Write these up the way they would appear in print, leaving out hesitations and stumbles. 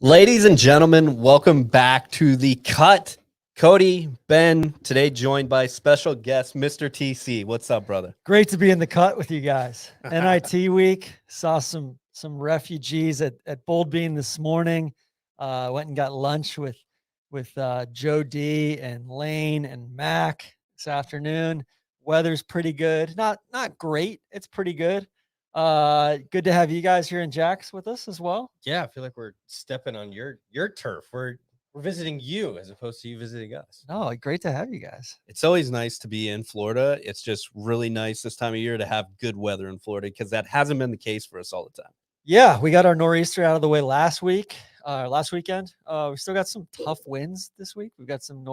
Ladies and gentlemen, welcome back to The Cut. Cody, Ben, today joined by special guest, Mr. TC. What's up, brother? Great to be in the cut with you guys. NIT week, saw some refugees at Bold Bean this morning. Went and got lunch with Joe D and Lane and Mac this afternoon. Weather's pretty good. Not great. It's pretty good. Good to have you guys here in Jax with us as well. Yeah, I feel like we're stepping on your turf. We're visiting you as opposed to you visiting us. No, great to have you guys. It's always nice to be in Florida. It's just really nice this time of year to have good weather in Florida because that hasn't been the case for us all the time. Yeah, we got our nor'easter out of the way last weekend. We still got some tough winds this week. We've got some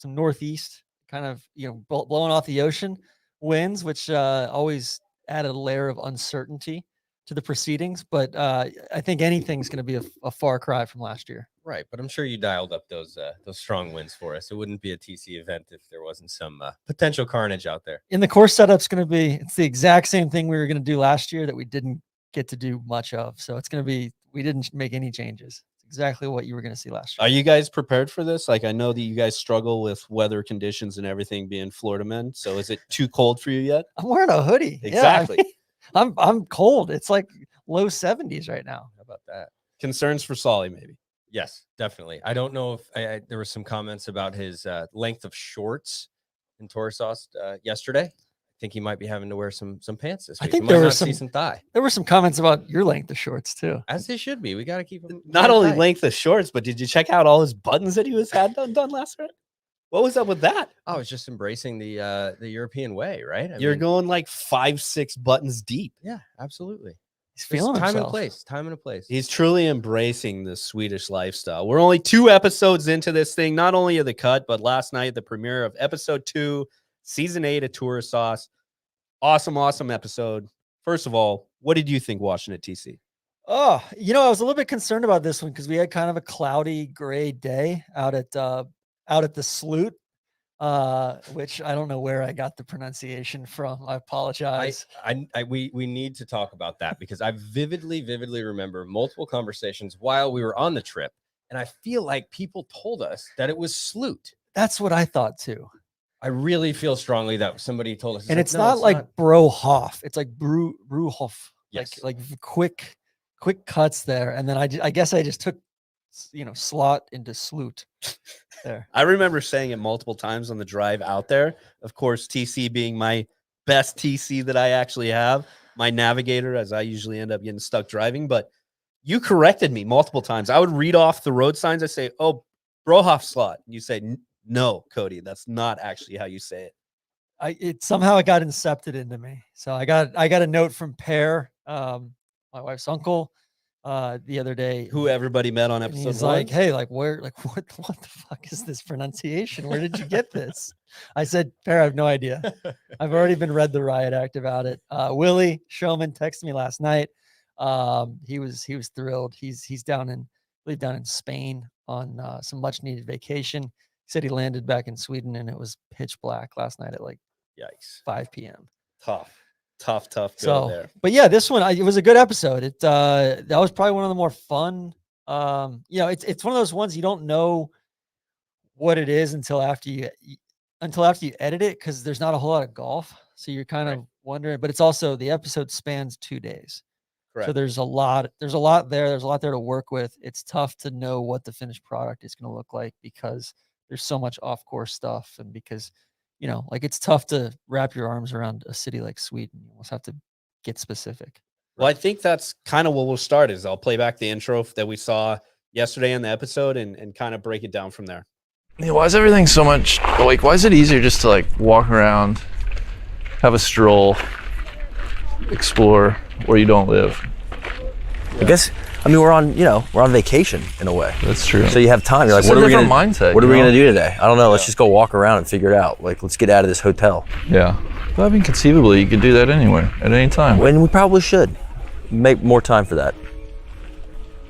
northeast kind of, blowing off the ocean winds, which always add a layer of uncertainty to the proceedings. But I think anything's going to be a far cry from last year. Right, but I'm sure you dialed up those strong winds for us. It wouldn't be a TC event if there wasn't some potential carnage out there. In the course setup's going to be, it's the exact same thing we were going to do last year that we didn't get to do much of. So it's going to be, we didn't make any changes. It's exactly what you were going to see last year. Are you guys prepared for this? Like, I know that you guys struggle with weather conditions and everything being Florida men. So is it too cold for you yet? I'm wearing a hoodie. Exactly. Yeah, I'm cold. It's like low 70s right now. How about that? Concerns for Solly, maybe. Yes, definitely. I don't know if there were some comments about his length of shorts in Torsos yesterday. I think he might be having to wear some pants this week. I think we there might were not see some thigh. There were some comments about your length of shorts too. As they should be. We got to keep them Not only tight. length of shorts, but did you check out all his buttons that he had done last night? What was up with that? Oh, it's just embracing the European way, right? You're going like 5-6 buttons deep. Yeah, absolutely. He's feeling time himself. and place. Time and a place. He's truly embracing the Swedish lifestyle. We're only 2 episodes into this thing. Not only of The Cut, but last night, the premiere of episode 2, season 8 of Tour Sauce. Awesome episode. First of all, what did you think watching it, TC? Oh, I was a little bit concerned about this one because we had kind of a cloudy gray day out at the Sloot, which I don't know where I got the pronunciation from. I apologize. We need to talk about that because I vividly remember multiple conversations while we were on the trip, and I feel like people told us that it was Sloot. That's what I thought too. I really feel strongly that somebody told us, and it's not like Bro Hof. It's like Bru Hof. Yes. Like quick cuts there, and then I guess I just took slot into Sloot there. I remember saying it multiple times on the drive out there. Of course, TC being my best TC that I actually have, my navigator, as I usually end up getting stuck driving. But you corrected me multiple times. I would read off the road signs. I say, "Oh, Hof Slott." You say, "No, Cody, that's not actually how you say it." It somehow got incepted into me. So I got a note from Pear, my wife's uncle, the other day, who everybody met on episode 1. He's like, "Hey, what the fuck is this pronunciation? Where did you get this?" I said, "Pear, I have no idea. I've already been read the riot act about it." Willie Showman texted me last night. He was thrilled. He's down in Spain on some much needed vacation. He said he landed back in Sweden and it was pitch black last night at like yikes 5 p.m. Tough go there. But yeah, this one it was a good episode. That was probably one of the more fun. It's one of those ones you don't know what it is until after you edit it, because there's not a whole lot of golf, so you're kind of wondering. But it's also, the episode spans 2 days. Correct. So there's a lot there. There's a lot there to work with. It's tough to know what the finished product is going to look like because there's so much off-course stuff, and because, it's tough to wrap your arms around a city like Sweden. You almost have to get specific. Well, I think that's kind of what we'll start is I'll play back the intro that we saw yesterday in the episode and kind of break it down from there. Yeah, why is everything so much, like, why is it easier just to walk around, have a stroll, explore where you don't live? I guess, we're on vacation in a way. That's true. So you have time. You're like, It's what a are we different gonna mindset, What are you we know? gonna do today? I don't know. Let's just go walk around and figure it out. Like, let's get out of this hotel. Yeah. But conceivably, you could do that anywhere, at any time. When we probably should make more time for that.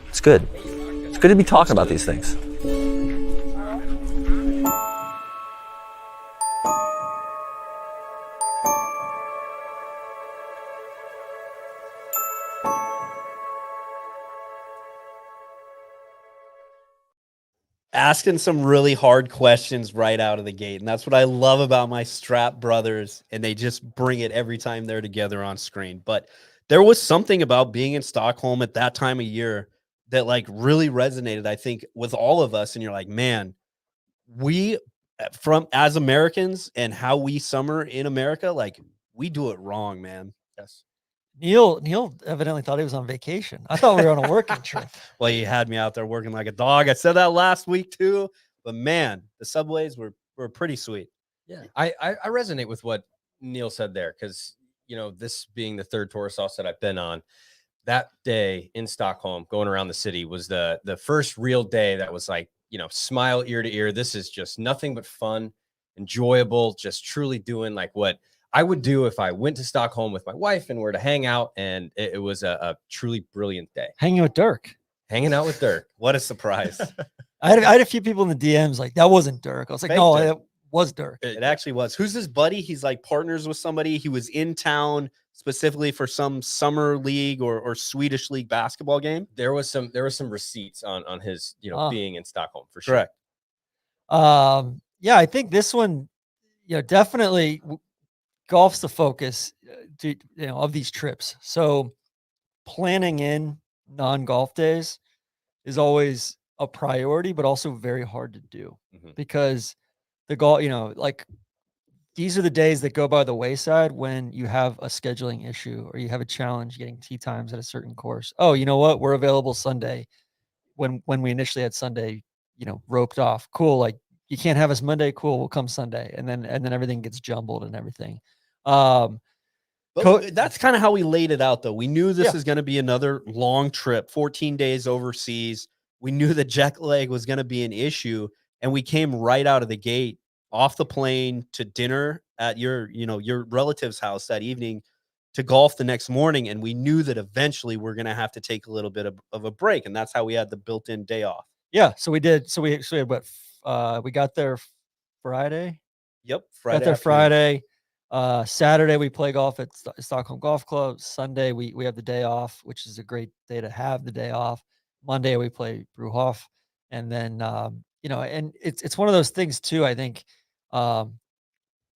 It's good. It's good to be talking about these things. asking some really hard questions right out of the gate. And that's what I love about my Strap brothers. And they just bring it every time they're together on screen. But there was something about being in Stockholm at that time of year that like really resonated, I think, with all of us. And you're like, man, we from as Americans and how we summer in America, like we do it wrong, man. Yes. Neil evidently thought he was on vacation. I thought we were on a working trip. Well, you had me out there working like a dog. I said that last week too. But man, the subways were pretty sweet. Yeah, I resonate with what Neil said there because this being the third tourist sauce that I've been on, that day in Stockholm, going around the city was the first real day that was like smile ear to ear. This is just nothing but fun, enjoyable, just truly doing like what I would do if I went to Stockholm with my wife and were to hang out. And it was a truly brilliant day. Hanging with Dirk. Hanging out with Dirk. What a surprise. I had a few people in the DMs like, that wasn't Dirk. I was like, Fake no, Dirk. it was Dirk. It actually was. Who's his buddy? He's like partners with somebody. He was in town specifically for some summer league or Swedish league basketball game. There was some receipts on his being in Stockholm for sure. Correct. Yeah, I think this one, definitely golf's the focus of these trips. So planning in non-golf days is always a priority, but also very hard to do because the golf, like these are the days that go by the wayside when you have a scheduling issue or you have a challenge getting tee times at a certain course. Oh, you know what? We're available Sunday. When we initially had Sunday, roped off. Cool. Like you can't have us Monday. Cool. We'll come Sunday. And then everything gets jumbled and everything. But that's kind of how we laid it out, though. We knew this is going to be another long trip, 14 days overseas. We knew the jet lag was going to be an issue, and we came right out of the gate, off the plane to dinner at your relative's house that evening, to golf the next morning, and we knew that eventually we're going to have to take a little bit of a break, and that's how we had the built-in day off. Yeah, so we did. So we had what? We got there Friday. Yep, Got there Friday. Saturday we play golf at Stockholm Golf Club. Sunday we have the day off, which is a great day to have the day off. Monday we play Hof, and then and it's one of those things too. I think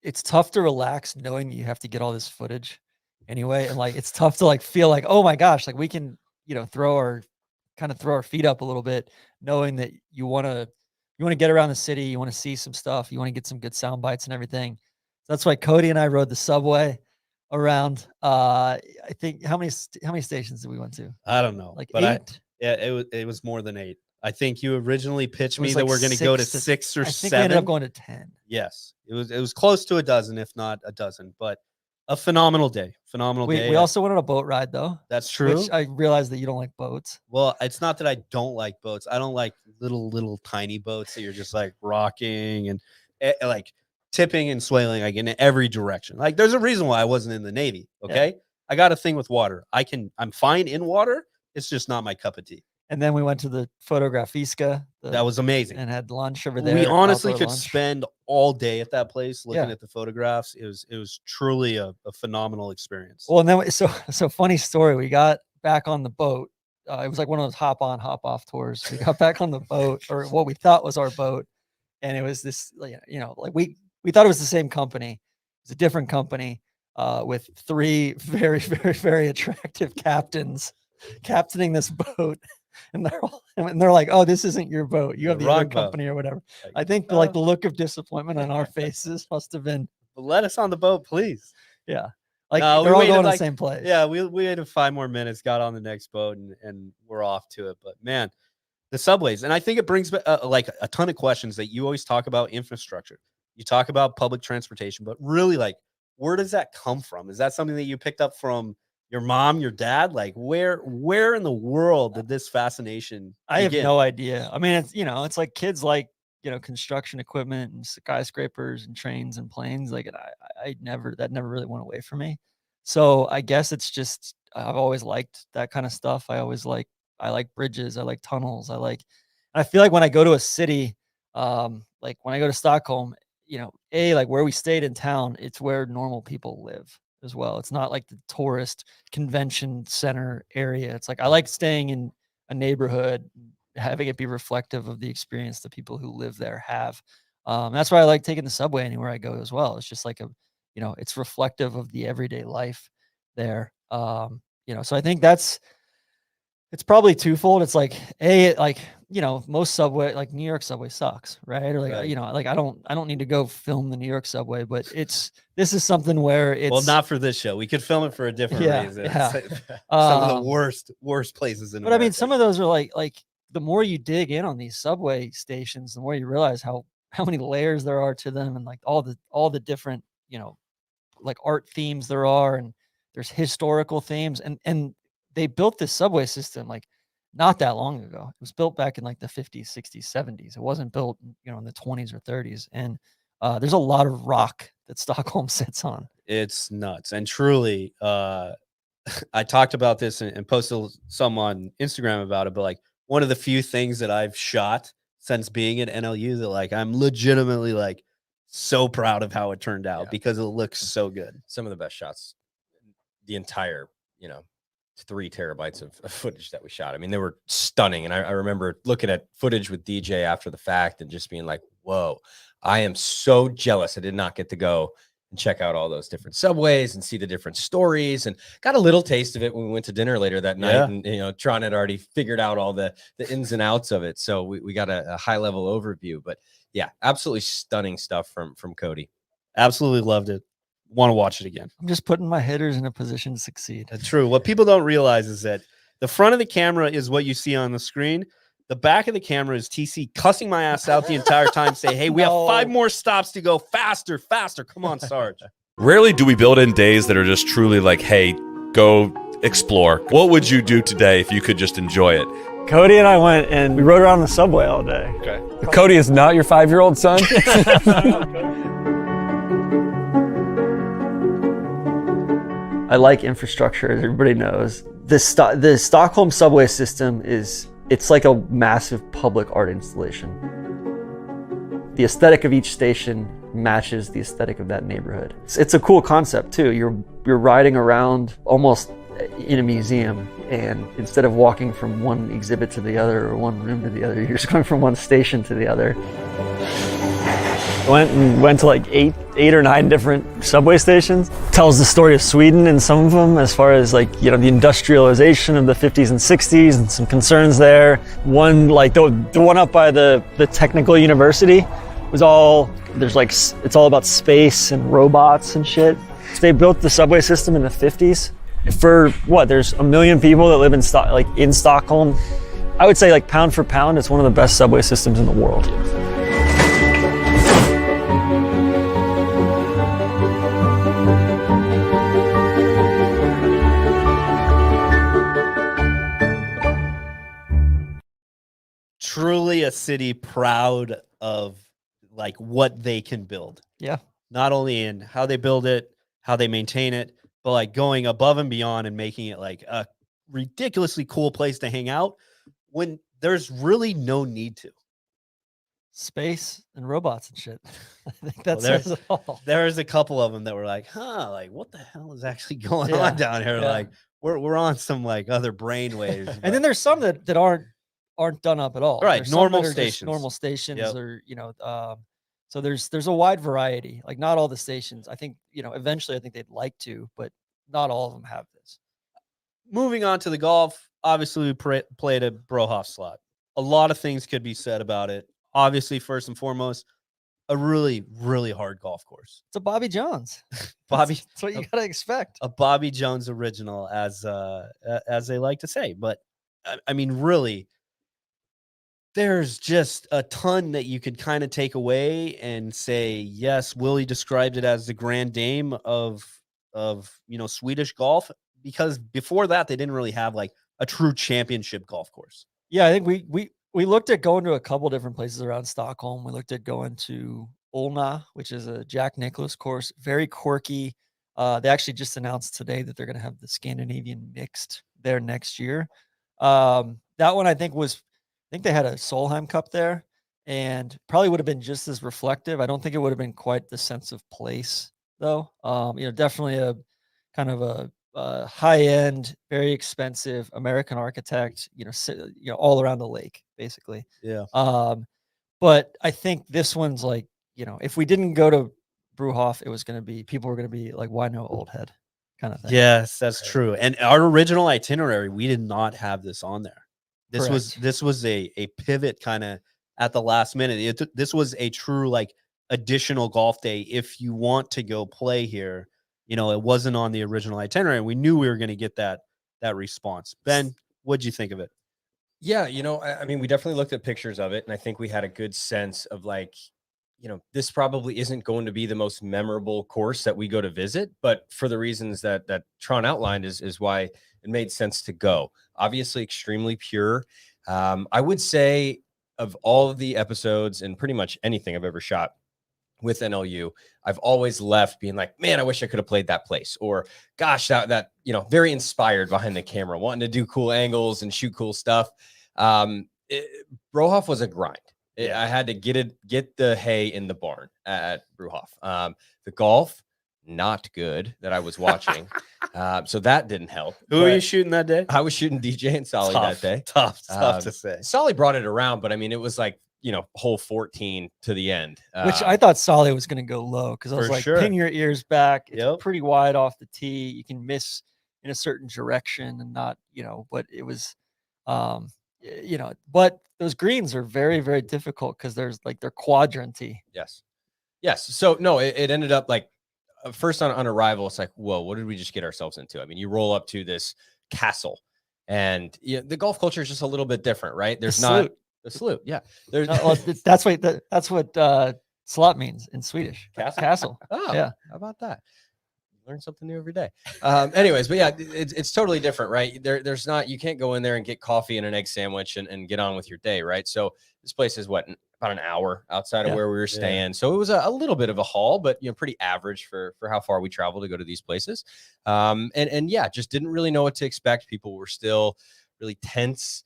it's tough to relax knowing you have to get all this footage anyway, and like it's tough to like feel like, oh my gosh, like we can throw our feet up a little bit, knowing that you want to get around the city, you want to see some stuff, you want to get some good sound bites and everything. That's why Cody and I rode the subway around. I think how many stations did we went to? I don't know, like but 8. It was more than 8. I think you originally pitched me like that we're going to go to 6 6 or I think 7. we ended up going to 10. Yes, it was close to a dozen, if not a dozen. But a phenomenal day. We also went on a boat ride though. That's true. Which I realized that you don't like boats. Well, it's not that I don't like boats. I don't like little tiny boats that you're just like rocking and like tipping and swailing like in every direction. Like there's a reason why I wasn't in the Navy. Okay. Yeah. I got a thing with water. I'm fine in water. It's just not my cup of tea. And then we went to the Fotografiska. That was amazing. And had lunch over there. We honestly could spend all day at that place looking at the photographs. It was truly a phenomenal experience. Well, and then so funny story. We got back on the boat. It was like one of those hop on, hop off tours. We got back on the boat, or what we thought was our boat. And it was this, like we thought it was the same company. It was a different company with 3 very, very, very attractive captains captaining this boat. And they're like, oh, this isn't your boat. You have the other company or whatever. I think the look of disappointment on our faces must have been. Let us on the boat, please. Yeah. Like they're all going to the same place. Yeah, we waited 5 more minutes, got on the next boat, and we're off to it. But man, the subways, and I think it brings like a ton of questions that you always talk about infrastructure. You talk about public transportation, but really, like, where does that come from? Is that something that you picked up from your mom, your dad? Like where in the world did this fascination I begin? have no idea. I mean, it's like kids like, construction equipment and skyscrapers and trains and planes. Like that never really went away from me. So I guess it's just, I've always liked that kind of stuff. I like bridges. I like tunnels. I feel like when I go to a city, like when I go to Stockholm, like where we stayed in town, it's where normal people live as well. It's not like the tourist convention center area. It's like I like staying in a neighborhood, having it be reflective of the experience the people who live there have. That's why I like taking the subway anywhere I go as well. It's just like it's reflective of the everyday life there. So I think it's probably twofold. It's like most subway, like New York subway sucks, right? Or like, Right. I don't need to go film the New York subway, but this is something where it's Well, not for this show. We could film it for a different Yeah, reason. yeah. Some of the Um, worst places in But I mean, America. some of those are like the more you dig in on these subway stations, the more you realize how many layers there are to them, and like all the different, like art themes there are, and there's historical themes, and they built this subway system like not that long ago. It was built back in like the 50s, 60s, 70s. It wasn't built, in the 20s or 30s. And there's a lot of rock that Stockholm sits on. It's nuts. And truly, I talked about this and posted some on Instagram about it, but like one of the few things that I've shot since being at NLU that like I'm legitimately like so proud of how it turned out because it looks so good. Some of the best shots, the entire, 3 terabytes of footage that we shot. I mean, they were stunning. And I remember looking at footage with DJ after the fact and just being like, whoa, I am so jealous. I did not get to go and check out all those different subways and see the different stories, and got a little taste of it when we went to dinner later that night. Yeah. And, Tron had already figured out all the ins and outs of it. So we got a high level overview, but yeah, absolutely stunning stuff from Cody. Absolutely loved it. Want to watch it again. I'm just putting my hitters in a position to succeed. That's true. What people don't realize is that the front of the camera is what you see on the screen. The back of the camera is TC cussing my ass out the entire time, say, hey, we have 5 more stops to go. Faster, faster. Come on, Sarge. Rarely do we build in days that are just truly like, hey, go explore. What would you do today if you could just enjoy it? Cody and I went and we rode around the subway all day. Okay. Cody is not your 5-year-old son? I like infrastructure, as everybody knows. The Stockholm subway system it's like a massive public art installation. The aesthetic of each station matches the aesthetic of that neighborhood. It's a cool concept too. You're riding around almost in a museum, and instead of walking from one exhibit to the other or one room to the other, you're just going from one station to the other. Went to like eight or 9 different subway stations. Tells the story of Sweden in some of them, as far as like, the industrialization of the 50s and 60s and some concerns there. One, like the one up by the technical university was it's all about space and robots and shit. So they built the subway system in the 50s. For there's 1 million people that live in Stockholm. I would say, like, pound for pound, it's one of the best subway systems in the world. Truly a city proud of like what they can build. Yeah. Not only in how they build it, how they maintain it, but like going above and beyond and making it like a ridiculously cool place to hang out when there's really no need to. Space and robots and shit. I think that Well, says it all. There's a couple of them that were like, like what the hell is actually going Yeah, on down here? yeah. Like we're on some like other brain waves. And then there's some that aren't done up at all. Right, There's some normal that are just stations. normal stations, Yep. or so there's a wide variety. Like not all the stations. I think eventually I think they'd like to, but not all of them have this. Moving on to the golf, obviously we played at Hof Slott. A lot of things could be said about it. Obviously, first and foremost, a really, really hard golf course. It's a Bobby Jones. Bobby, That's what you gotta expect. a Bobby Jones original, as they like to say. But I mean, really, there's just a ton that you could kind of take away and say, yes, Willie described it as the grand dame of Swedish golf, because before that they didn't really have like a true championship golf course. Yeah, I think we looked at going to a couple different places around Stockholm. We looked at going to Olna, which is a Jack Nicklaus course, very quirky. They actually just announced today that they're going to have the Scandinavian mixed there next year. That one I think they had a Solheim Cup there, and probably would have been just as reflective. I don't think it would have been quite the sense of place though. Definitely a kind of a high end, very expensive American architect, all around the lake, basically. Yeah. But I think this one's like, if we didn't go to Bruhof, people were going to be like, why no Old Head kind of thing. Yes, that's true. And our original itinerary, we did not have this on there. This Correct. was a pivot kind of at the last minute. This was a true like additional golf day. If you want to go play here, it wasn't on the original itinerary. We knew we were going to get that response. Ben, what'd you think of it? Yeah, I mean, we definitely looked at pictures of it, and I think we had a good sense of like, this probably isn't going to be the most memorable course that we go to visit, but for the reasons that Tron outlined is why it made sense to go. Obviously, extremely pure. I would say of all of the episodes and pretty much anything I've ever shot with NLU, I've always left being like, man, I wish I could have played that place, or gosh, that very inspired behind the camera, wanting to do cool angles and shoot cool stuff. Bruhof was a grind. I had to get the hay in the barn at Bruhof. The golf, not good that I was watching. So that didn't help. Who were you shooting that day? I was shooting DJ and Solly that day. Tough to say. Solly brought it around, but I mean, it was like, hole 14 to the end. Which I thought Solly was going to go low because I was For like, sure. pin your ears back. It's Yep. pretty wide off the tee. You can miss in a certain direction and not, but it was, but those greens are very, very difficult because they're quadrant-y. Yes. So no, it ended up like first on arrival, it's like, whoa, what did we just get ourselves into? I mean, you roll up to this castle and the golf culture is just a little bit different, right? There's not the salute. Yeah. There's That's what slot means in Swedish. Castle. Oh, yeah. How about that? Learn something new every day. Anyways, but yeah, it's totally different, right? There's not, you can't go in there and get coffee and an egg sandwich and get on with your day, right? So this place is about an hour outside of where we were staying. Yeah. So it was a little bit of a haul, but pretty average for how far we travel to go to these places. And yeah, just didn't really know what to expect. People were still really tense.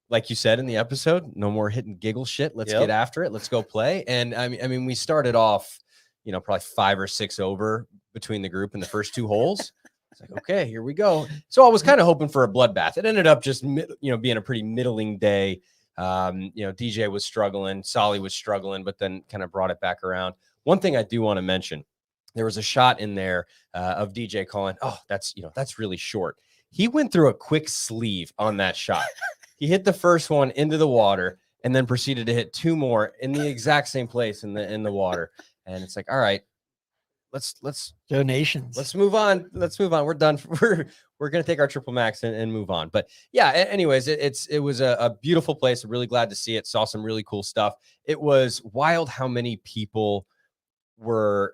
Like you said in the episode, no more hit and giggle shit. Let's get after it. Let's go play. And I mean, we started off, probably 5 or 6 over between the group in the first 2 holes. It's like, okay, here we go. So I was kind of hoping for a bloodbath. It ended up just, being a pretty middling day. DJ was struggling, Solly was struggling, but then kind of brought it back around. One thing I do want to mention, there was a shot in there of DJ calling, oh, that's really short. He went through a quick sleeve on that shot. He hit the first one into the water and then proceeded to hit 2 more in the exact same place in the water. And it's like, all right, let's donations. Let's move on. We're done. We're going to take our triple max and move on. But yeah, anyways, it was a beautiful place. I'm really glad to see it. Saw some really cool stuff. It was wild how many people were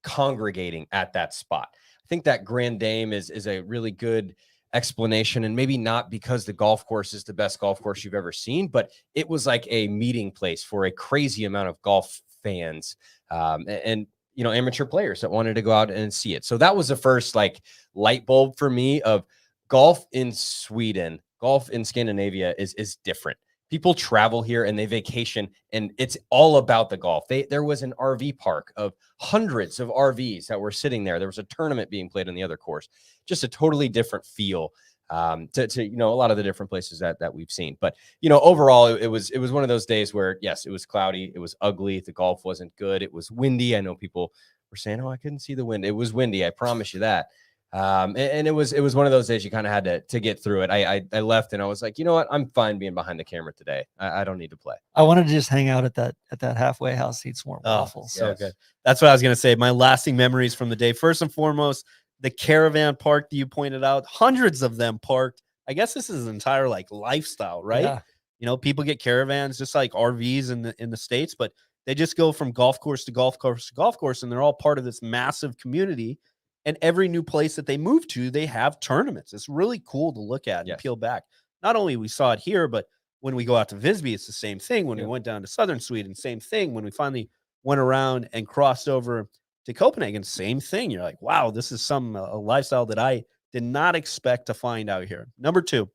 congregating at that spot. I think that Grand Dame is a really good explanation, and maybe not because the golf course is the best golf course you've ever seen, but it was like a meeting place for a crazy amount of golf fans and amateur players that wanted to go out and see it. So that was the first like light bulb for me of golf in Sweden, golf in Scandinavia is different. People travel here and they vacation, and it's all about the golf. There was an RV park of hundreds of RVs that were sitting there. There was a tournament being played on the other course. Just a totally different feel to a lot of the different places that we've seen. But overall, it was one of those days where yes, it was cloudy, it was ugly, the golf wasn't good, it was windy. I know people were saying, "Oh, I couldn't see the wind." It was windy, I promise you that. And it was one of those days you kind of had to get through it. I left and I was like, you know what? I'm fine being behind the camera today. I don't need to play. I wanted to just hang out at that halfway house, eat some more waffles. So good. That's what I was going to say. My lasting memories from the day. First and foremost, the caravan park that you pointed out, hundreds of them parked. I guess this is an entire like lifestyle, right? Yeah. People get caravans just like RVs in the States, but they just go from golf course to golf course to golf course, and they're all part of this massive community. And every new place that they move to, they have tournaments. It's really cool to look at and peel back. Not only we saw it here, but when we go out to Visby, it's the same thing. When we went down to southern Sweden, same thing. When we finally went around and crossed over to Copenhagen, same thing. You're like, wow, this is a lifestyle that I did not expect to find out here. Number 2,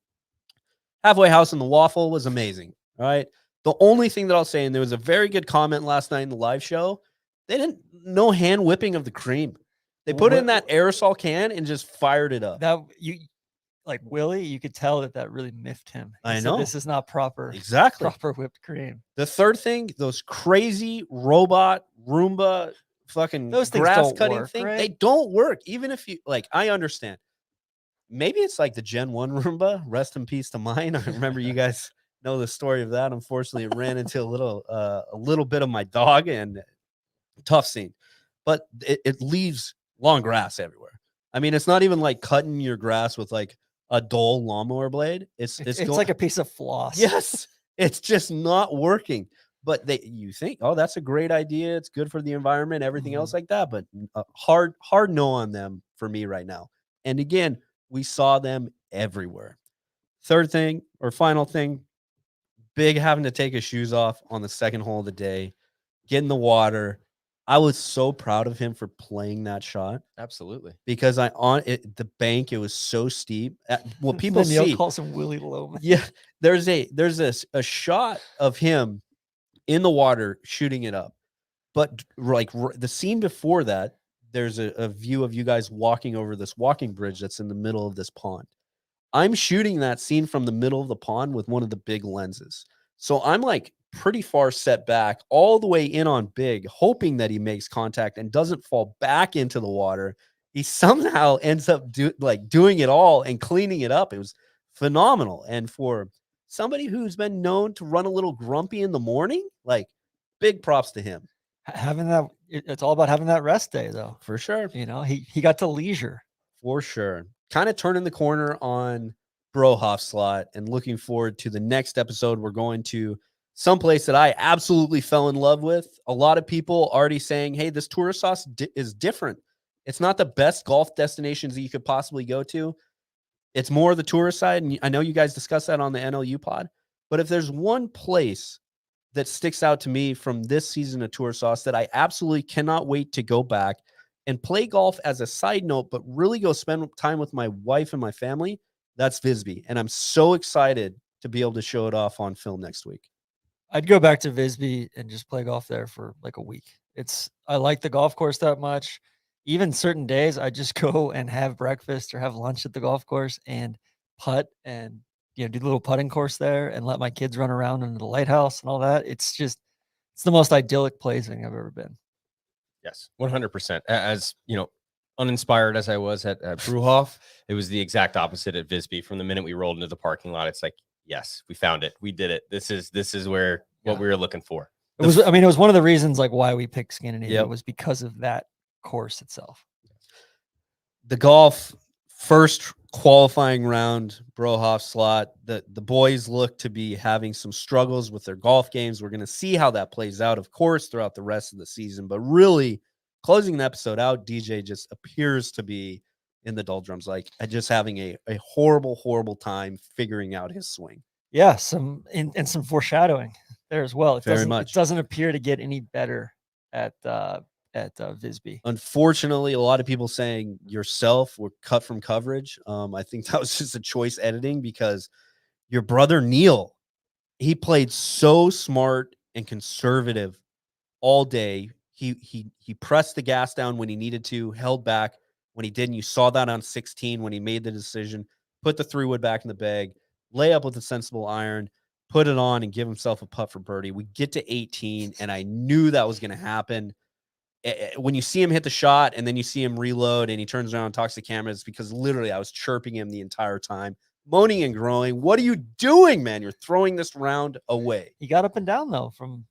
halfway house and the waffle was amazing. All right. The only thing that I'll say, and there was a very good comment last night in the live show, no hand whipping of the cream. They put it in What- that aerosol can and just fired it up. that you like Willie, you could tell that really miffed him. He I said, know. this is not proper Exactly. proper whipped cream. The third thing, those crazy robot Roomba fucking Those things grass don't cutting work, thing, right? they don't work. Even if you like, I understand. Maybe it's like the Gen 1 Roomba. Rest in peace to mine. I remember you guys know the story of that. Unfortunately, it ran into a little bit of my dog and tough scene. But it leaves long grass everywhere. I mean, it's not even like cutting your grass with like a dull lawnmower blade. It's Like a piece of floss. yes, it's just not working. But you think, oh, that's a great idea. It's good for the environment, everything else like that. But hard no on them for me right now. And again, we saw them everywhere. Third thing or final thing, Big having to take his shoes off on the second hole of the day, get in the water. I was so proud of him for playing that shot Absolutely. because the bank, it was so steep. What people Then Neil see, calls him Willie Loman. yeah, there's a shot of him in the water shooting it up, but like the scene before that, there's a view of you guys walking over this walking bridge that's in the middle of this pond. I'm shooting that scene from the middle of the pond with one of the big lenses, so I'm like pretty far set back, all the way in on Big, hoping that he makes contact and doesn't fall back into the water. He somehow ends up doing it all and cleaning it up. It was phenomenal. And for somebody who's been known to run a little grumpy in the morning, like, big props to him. Having that, it's all about having that rest day, though. For sure. You know, he got to leisure. For sure. Kind of turning the corner on Bro Hof Slott and looking forward to the next episode. We're going to someplace that I absolutely fell in love with. A lot of people already saying, hey, this tourist sauce is different. It's not the best golf destinations that you could possibly go to. It's more the tourist side. And I know you guys discussed that on the NLU pod. But if there's one place that sticks out to me from this season of Tour Sauce that I absolutely cannot wait to go back and play golf as a side note, but really go spend time with my wife and my family, that's Visby. And I'm so excited to be able to show it off on film next week. I'd go back to Visby and just play golf there for like a week. I like the golf course that much. Even certain days, I just go and have breakfast or have lunch at the golf course and putt and do the little putting course there and let my kids run around in the lighthouse and all that. It's the most idyllic place I've ever been. Yes, 100%. As uninspired as I was at Brewhof, it was the exact opposite at Visby. From the minute we rolled into the parking lot, it's like, yes, we found it. We did it. This is what we were looking for. It was one of the reasons like why we picked Scandinavia was because of that course itself. The golf first qualifying round, Bro Hof Slott, the boys look to be having some struggles with their golf games. We're going to see how that plays out, of course, throughout the rest of the season. But really, closing the episode out, DJ just appears to be in the doldrums, like just having a horrible time figuring out his swing. Yeah, some foreshadowing there as well. It doesn't appear to get any better at Visby. Unfortunately, a lot of people saying yourself were cut from coverage. I think that was just a choice editing because your brother Neil, he played so smart and conservative all day. He pressed the gas down when he needed to, held back when he didn't. You saw that on 16 when he made the decision, put the 3-wood back in the bag, lay up with a sensible iron, put it on, and give himself a putt for birdie. We get to 18, and I knew that was going to happen. When you see him hit the shot and then you see him reload and he turns around and talks to cameras, because literally I was chirping him the entire time, moaning and groaning. What are you doing, man? You're throwing this round away. He got up and down though from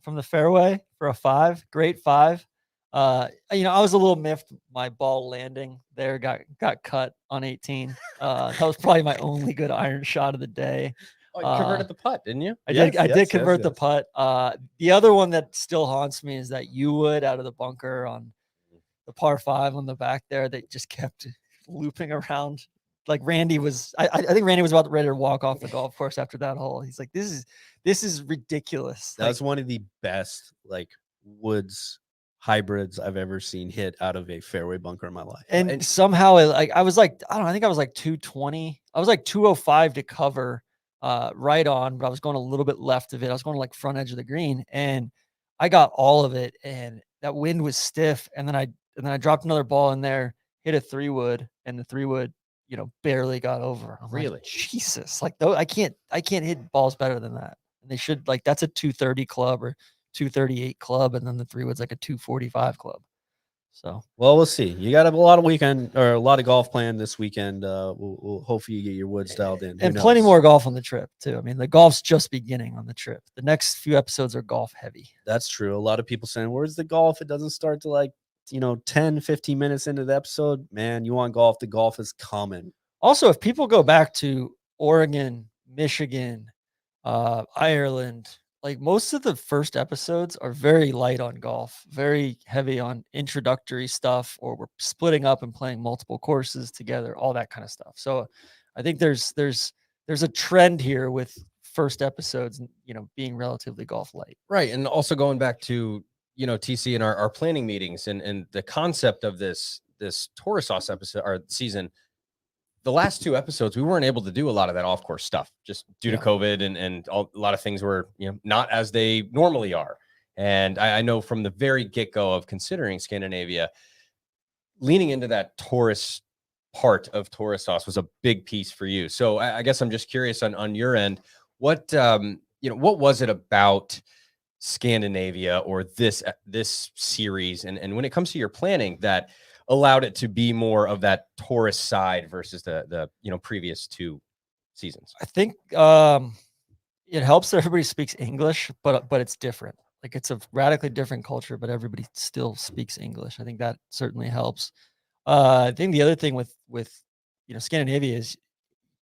the fairway for a 5, great 5. I was a little miffed. My ball landing there got cut on 18. That was probably my only good iron shot of the day. Oh, you converted the putt, didn't you? I did convert the putt. The other one that still haunts me is that U-wood out of the bunker on the par 5 on the back there that just kept looping around. Like Randy was, I think Randy was about ready to walk off the golf course after that hole. He's like, this is ridiculous. That was one of the best woods hybrids I've ever seen hit out of a fairway bunker in my life. And somehow I was like, I don't know, I think I was like 220. I was like 205 to cover right on, but I was going a little bit left of it. I was going front edge of the green, and I got all of it, and that wind was stiff. And then and then I dropped another ball in there, hit a 3-wood, and the 3-wood, barely got over. I'm Really? like, Jesus, like though I can't hit balls better than that. And they should, like, that's a 230 club or 238 club, and then the 3-wood's like a 245 club. So Well, we'll see. You got a lot of golf planned this weekend. We'll hopefully you get your woods dialed in. Who and plenty knows? more golf on the trip too. I mean, the golf's just beginning on the trip. The next few episodes are golf heavy. That's true. A lot of people saying, where's the golf? It doesn't start to 10, 15 minutes into the episode. Man, you want golf. The golf is coming. Also, if people go back to Oregon, Michigan, Ireland, like most of the first episodes are very light on golf, very heavy on introductory stuff, or we're splitting up and playing multiple courses together, all that kind of stuff. So I think there's a trend here with first episodes, being relatively golf light. Right. And also going back to, TC and our planning meetings and the concept of this Tour Sauce episode or season, the last 2 episodes, we weren't able to do a lot of that off course stuff just due to COVID and a lot of things were, not as they normally are. And I know from the very get-go of considering Scandinavia, leaning into that tourist part of Tour Sauce was a big piece for you. So I guess I'm just curious on your end, what was it about Scandinavia or this series and when it comes to your planning that allowed it to be more of that tourist side versus the previous 2 seasons? I think it helps that everybody speaks English, but it's different. Like it's a radically different culture, but everybody still speaks English. I think that certainly helps. I think the other thing with Scandinavia is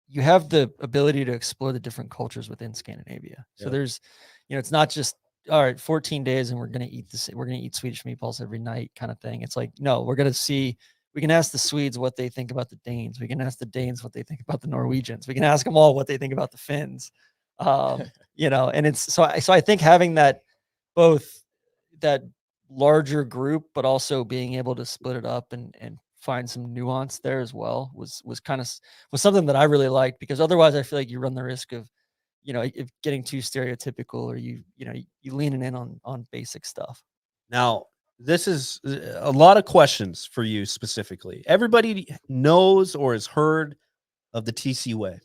you have the ability to explore the different cultures within Scandinavia. So there's, it's not just, all right, 14 days and we're going to eat Swedish meatballs every night kind of thing. It's like, no, we can ask the Swedes what they think about the Danes. We can ask the Danes what they think about the Norwegians. We can ask them all what they think about the Finns. And it's, so I think having that, both that larger group, but also being able to split it up and find some nuance there as well was something that I really liked, because otherwise I feel like you run the risk of, if getting too stereotypical, or you leaning in on basic stuff. Now, this is a lot of questions for you specifically. Everybody knows or has heard of the TC way.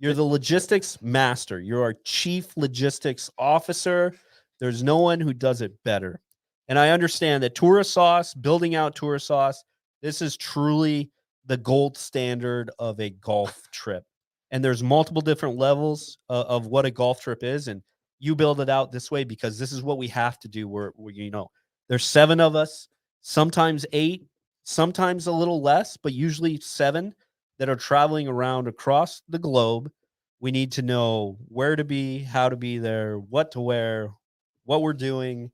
You're the logistics master. You're our chief logistics officer. There's no one who does it better. And I understand that Tour Sauce, building out Tour Sauce, this is truly the gold standard of a golf trip. And there's multiple different levels of what a golf trip is. And you build it out this way because this is what we have to do. There's 7 of us, sometimes 8, sometimes a little less, but usually 7 that are traveling around across the globe. We need to know where to be, how to be there, what to wear, what we're doing,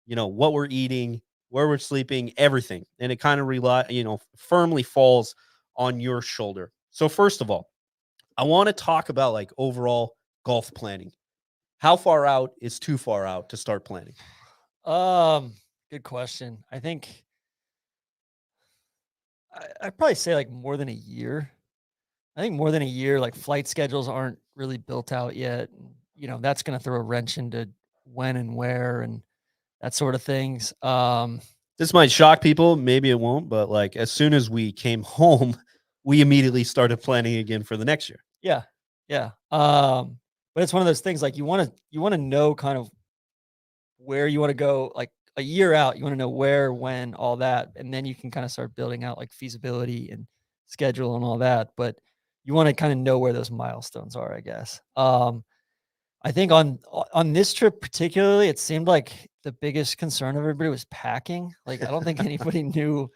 what we're eating, where we're sleeping, everything. And it kind of firmly falls on your shoulder. So first of all, I want to talk about like overall golf planning. How far out is too far out to start planning? Good question. I think I'd probably say like more than a year. I think more than a year, like flight schedules aren't really built out yet. That's going to throw a wrench into when and where and that sort of things. This might shock people. Maybe it won't. But like as soon as we came home, we immediately started planning again for the next year. Yeah. Yeah. But it's one of those things like you want to know kind of where you want to go, like a year out, you want to know where, when, all that. And then you can kind of start building out like feasibility and schedule and all that. But you want to kind of know where those milestones are, I guess. I think on this trip particularly, it seemed like the biggest concern of everybody was packing. Like, I don't think anybody knew,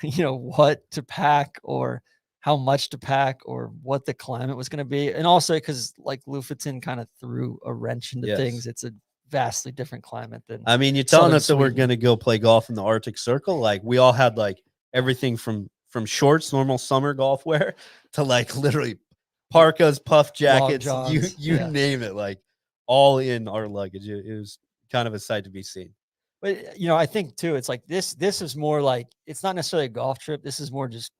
what to pack or how much to pack or what the climate was going to be. And also because like Lofoten kind of threw a wrench into things. It's a vastly different climate than, I mean, you're telling Southern us that we're Sweden. going to go play golf in the Arctic Circle. Like we all had like everything from shorts, normal summer golf wear to like literally parkas, puff jackets, johns, you name it, like all in our luggage. It was kind of a sight to be seen. But I think too, it's like this is more like, it's not necessarily a golf trip. This is more just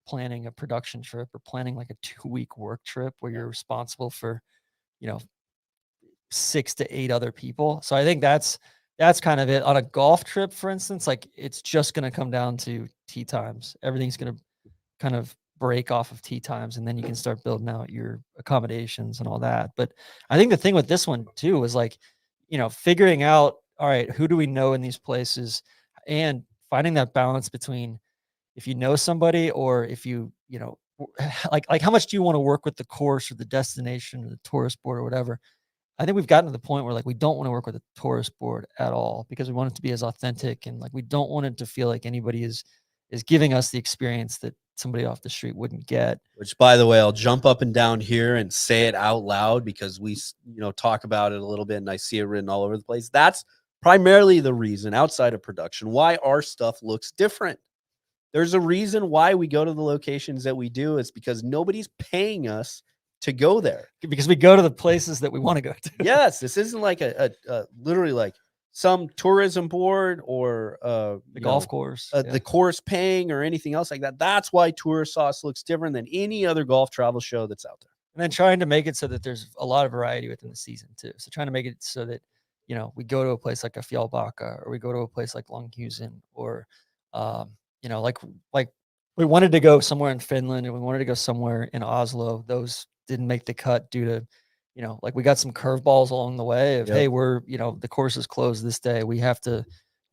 planning a production trip or planning like a 2-week work trip where you're responsible for, 6 to 8 other people. So I think that's that's kind of it. On a golf trip, for instance, like it's just going to come down to tee times. Everything's going to kind of break off of tee times, and then you can start building out your accommodations and all that. But I think the thing with this one too was like, figuring out, all right, who do we know in these places, and finding that balance between if you know somebody or if like how much do you want to work with the course or the destination or the tourist board or whatever. I think we've gotten to the point where like we don't want to work with a tourist board at all because we want it to be as authentic, and like we don't want it to feel like anybody is giving us the experience that somebody off the street wouldn't get. Which, by the way, I'll jump up and down here and say it out loud because we talk about it a little bit and I see it written all over the place. That's primarily the reason, outside of production, why our stuff looks different. There's a reason why we go to the locations that we do. It's because nobody's paying us to go there, because we go to the places that we want to go to. Yes, this isn't like a literally like some tourism board or the golf course, the course paying or anything else like that. That's why Tourist Sauce looks different than any other golf travel show that's out there. And then trying to make it so that there's a lot of variety within the season too. So trying to make it so that we go to a place like a Fjällbacka, or we go to a place like Långhusen, or like we wanted to go somewhere in Finland, and we wanted to go somewhere in Oslo. Those didn't make the cut due to, like we got some curveballs along the way of, hey, we're, the course is closed this day. We have to,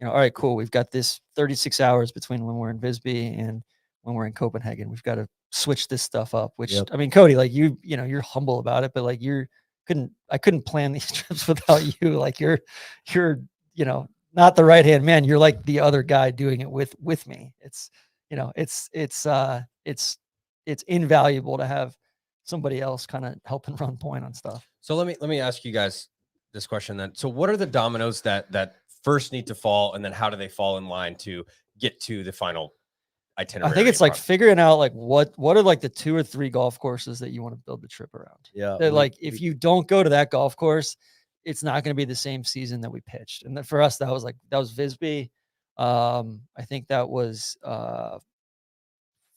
all right, cool. We've got this 36 hours between when we're in Visby and when we're in Copenhagen. We've got to switch this stuff up, which, I mean, Cody, like you're humble about it, but like I couldn't plan these trips without you. Like you're, not the right-hand man. You're like the other guy doing it with me. It's, it's invaluable to have somebody else kind of helping run point on stuff. So let me ask you guys this question then. So what are the dominoes that first need to fall, and then how do they fall in line to get to the final itinerary? I think it's like figuring out like what are like the 2 or 3 golf courses that you want to build the trip around. Yeah. That if you don't go to that golf course, it's not going to be the same season that we pitched. And for us, that was Visby. I think that was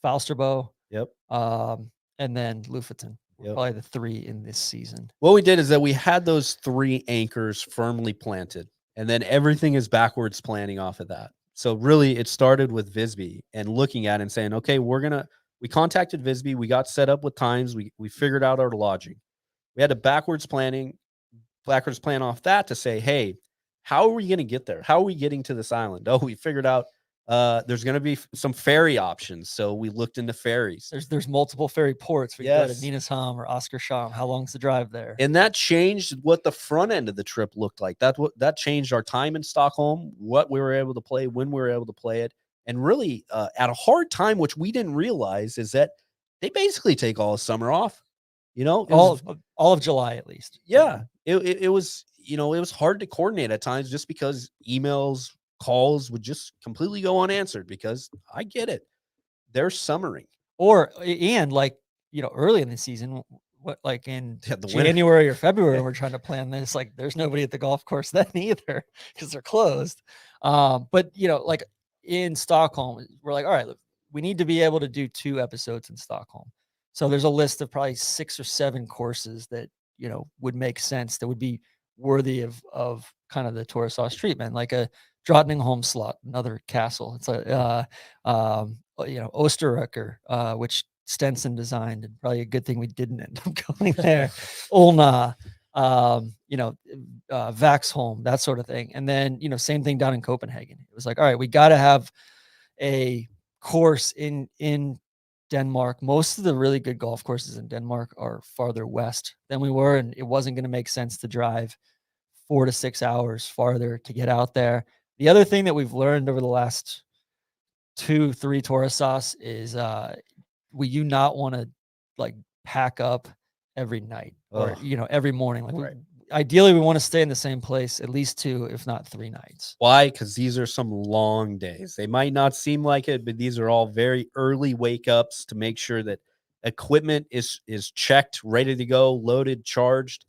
Falsterbo. Yep. And then Lofoten. Probably the 3 in this season. What we did is that we had those 3 anchors firmly planted, and then everything is backwards planning off of that. So really it started with Visby and looking at it and saying, okay, we contacted Visby. We got set up with times. We figured out our lodging. We had a backwards plan off that to say, hey, how are we going to get there? How are we getting to this island? Oh, we figured out there's going to be some ferry options. So we looked into ferries. There's multiple ferry ports. We go to Nynäshamn or Oskarshamn. How long's the drive there? And that changed what the front end of the trip looked like. That changed our time in Stockholm, what we were able to play, when we were able to play it. And really at a hard time, which we didn't realize, is that they basically take all of summer off, all of July, at least. Yeah. It was, it was hard to coordinate at times just because emails, calls would just completely go unanswered, because I get it. They're summering. And early in the season, like in January or February, we're trying to plan this. Like there's nobody at the golf course then either because they're closed. But like in Stockholm, we're like, all right, look, we need to be able to do 2 episodes in Stockholm. So there's a list of probably 6 or 7 courses that, would make sense, that would be worthy of kind of the Tourist Sauce treatment, like a Hof Slott, another castle. It's a Österröcker, which Stenson designed, and probably a good thing we didn't end up going there. Ulna, Vaxholm, that sort of thing. And then, same thing down in Copenhagen. It was like, all right, we got to have a course in Denmark. Most of the really good golf courses in Denmark are farther west than we were, and it wasn't going to make sense to drive 4 to 6 hours farther to get out there. The other thing that we've learned over the last 2-3 Tourist Sauce is we do not want to like pack up every night or every morning. Like ideally we want to stay in the same place at least 2, if not 3 nights. Why? Because these are some long days. They might not seem like it, but these are all very early wake ups to make sure that equipment is checked, ready to go, loaded, charged,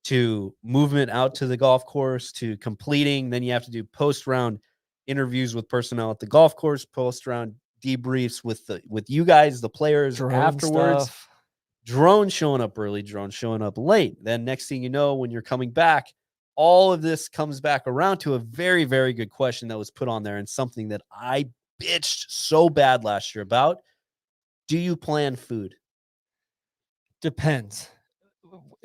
to movement out to the golf course, to completing. Then you have to do post-round interviews with personnel at the golf course, post-round debriefs with you guys, the players, Drone afterwards. stuff. Drone showing up early, drone showing up late. Then next thing you know, when you're coming back, all of this comes back around to a very, very good question that was put on there, and something that I bitched so bad last year about. Do you plan food? Depends.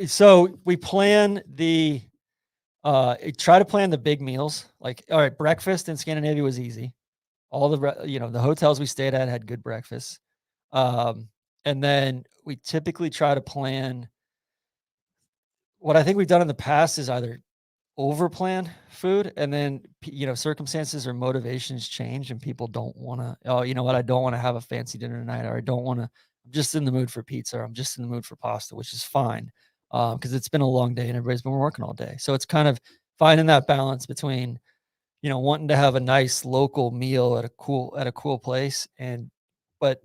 So we plan try to plan the big meals. Like, all right, breakfast in Scandinavia was easy. All the hotels we stayed at had good breakfasts. And then we typically try to plan. What I think we've done in the past is either over plan food, and then circumstances or motivations change and people don't want to, oh, you know what, I don't want to have a fancy dinner tonight, or I don't want to, I'm just in the mood for pizza, or I'm just in the mood for pasta, which is fine, because it's been a long day and everybody's been working all day. So it's kind of finding that balance between wanting to have a nice local meal at a cool place, but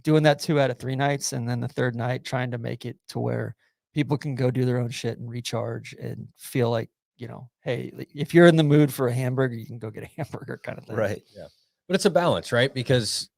doing that 2 out of 3 nights, and then the third night trying to make it to where people can go do their own shit and recharge and feel like, hey, if you're in the mood for a hamburger, you can go get a hamburger, kind of thing. Right. Yeah. But it's a balance, right? Because,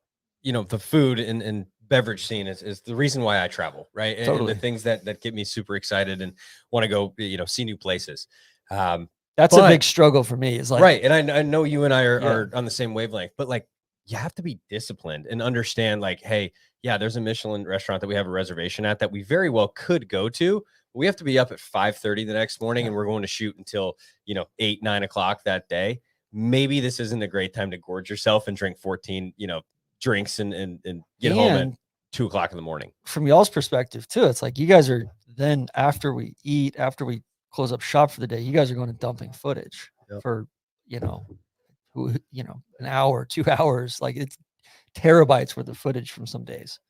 the food and beverage scene is the reason why I travel, right? And Totally. the things that get me super excited and want to go, see new places. That's a big struggle for me, is like, right. And I know you and I Yeah. are on the same wavelength, but like, you have to be disciplined and understand, like, hey, yeah, there's a Michelin restaurant that we have a reservation at that we very well could go to. We have to be up at 5:30 the next morning, and we're going to shoot until 8, 9 o'clock that day. Maybe this isn't a great time to gorge yourself and drink 14 drinks and get home at 2 o'clock in the morning. From y'all's perspective too, it's like you guys are then, after we close up shop for the day, you guys are going to dumping footage for an hour, 2 hours. Like, it's terabytes worth of footage from some days.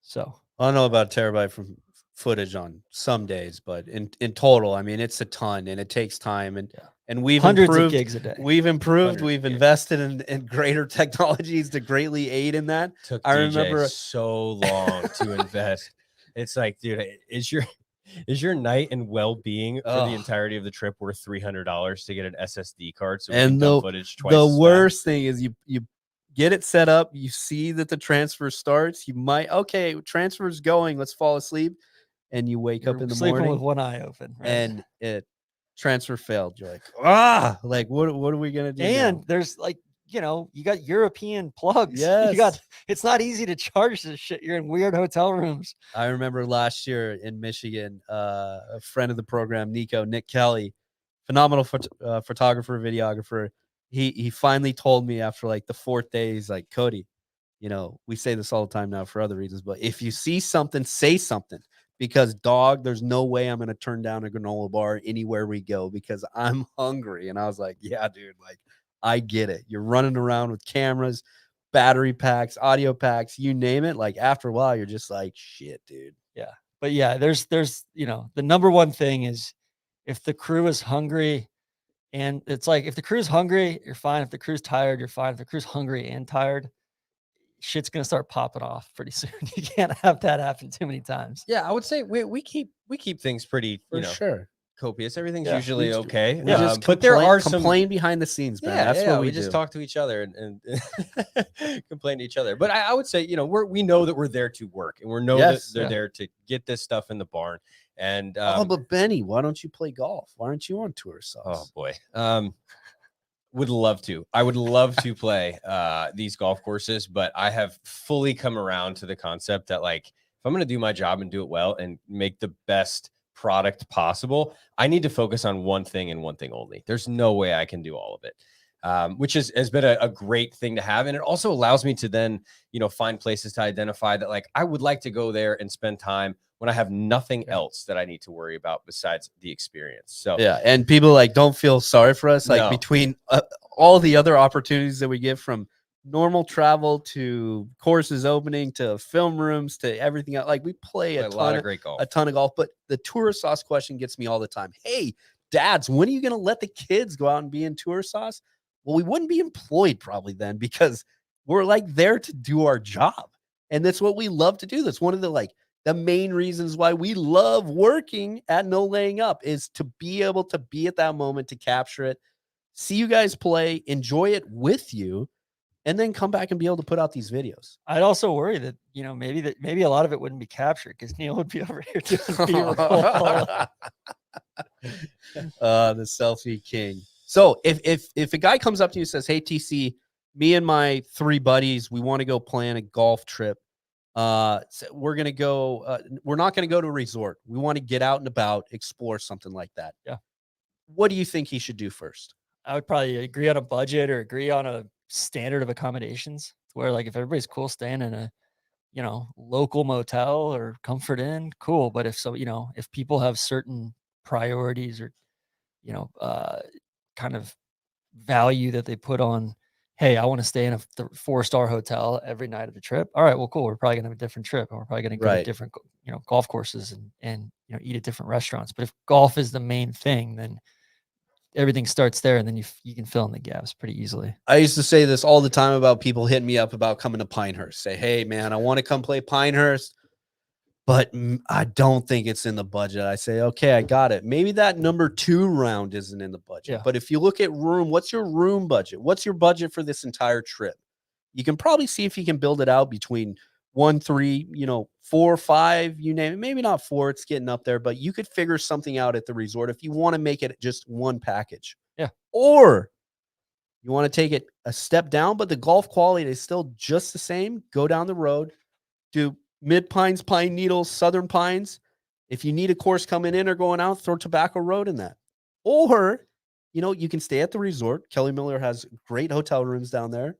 So I don't know about terabyte from footage on some days, but in total, I mean, it's a ton, and it takes time, and we've hundreds improved, of gigs a day. We've improved. Hundreds We've of gigs. invested in greater technologies to greatly aid in that. Took I DJ remember so long to invest. It's like, dude, is your night and well-being for the entirety of the trip worth $300 to get an SSD card? So we can dump footage twice. The as fast? worst thing is you get it set up, you see that the transfer starts, you might, transfer's going, let's fall asleep, and you wake up You're in the sleeping morning with one eye open, right? and it transfer failed. You're like, what are we gonna do? And now? there's like, you got European plugs. Yes. It's not easy to charge this shit. You're in weird hotel rooms. I remember last year in Michigan, a friend of the program, Nick Kelly, phenomenal photographer, videographer. He finally told me after like the 4th day, he's like, Cody, we say this all the time now for other reasons, but if you see something, say something, because there's no way I'm going to turn down a granola bar anywhere we go because I'm hungry. And I was like, yeah, dude, like, I get it. You're running around with cameras, battery packs, audio packs, you name it. Like, after a while, you're just like, shit, dude. Yeah. But yeah, there's the number one thing is, if the crew is hungry, and it's like, if the crew's hungry, you're fine. If the crew's tired, you're fine. If the crew's hungry and tired, shit's gonna start popping off pretty soon. You can't have that happen too many times. Yeah, I would say we keep things pretty, For sure. copious. Everything's Yeah, usually we just- okay. We just but there are some complain behind the scenes, man. That's what we just do. talk to each other and complain to each other. But I would say, we know that we're there to work, and we know Yes, that they're yeah. there to get this stuff in the barn. And But Benny, why don't you play golf? Why aren't you on tour sauce? oh boy, would love to. I would love to play these golf courses, but I have fully come around to the concept that, like, if I'm going to do my job and do it well and make the best product possible, I need to focus on one thing and one thing only. There's no way I can do all of it, which has been a great thing to have. And it also allows me to then, find places to identify that, like, I would like to go there and spend time when I have nothing else that I need to worry about besides the experience. So Yeah, and people like don't feel sorry for us. Like No. between all the other opportunities that we get, from normal travel to courses opening to film rooms to everything else, like we play a lot of great golf. a ton of golf. But the tour sauce question gets me all the time. Hey, dads, when are you going to let the kids go out and be in tour sauce? Well, we wouldn't be employed probably then, because we're like there to do our job, and that's what we love to do. That's one of the main reasons why we love working at No Laying Up, is to be able to be at that moment, to capture it, see you guys play, enjoy it with you, and then come back and be able to put out these videos. I'd also worry that, you know, maybe a lot of it wouldn't be captured because Neil would be over here doing B-roll. The selfie king. So if a guy comes up to you and says, "Hey TC, me and my 3 buddies, we want to go plan a golf trip. So we're gonna go. We're not gonna go to a resort. We want to get out and about, explore something like that." Yeah. What do you think he should do first? I would probably agree on a budget or agree on a standard of accommodations where, like, if everybody's cool staying in a, you know, local motel or Comfort Inn, cool. But if so, you know, if people have certain priorities or, you know, kind of value that they put on, hey, I want to stay in a 4-star hotel every night of the trip. All right, well, cool. We're probably gonna have a different trip, and we're probably gonna go to Right. different, you know, golf courses and you know, eat at different restaurants. But if golf is the main thing, then everything starts there, and then you can fill in the gaps pretty easily. I used to say this all the time about people hitting me up about coming to Pinehurst. Say, "Hey man, I want to come play Pinehurst, but I don't think it's in the budget." I say, "Okay, I got it. Maybe that number 2 round isn't in the budget." Yeah. But if you look at room, what's your room budget? What's your budget for this entire trip? You can probably see if you can build it out between 1, 3, you know, 4, 5, you name it. Maybe not 4, it's getting up there, but you could figure something out at the resort if you want to make it just one package. Yeah. Or you want to take it a step down, but the golf quality is still just the same. Go down the road, do Mid Pines, Pine Needles, Southern Pines. If you need a course coming in or going out, throw Tobacco Road in that. Or, you know, you can stay at the resort. Kelly Miller has great hotel rooms down there.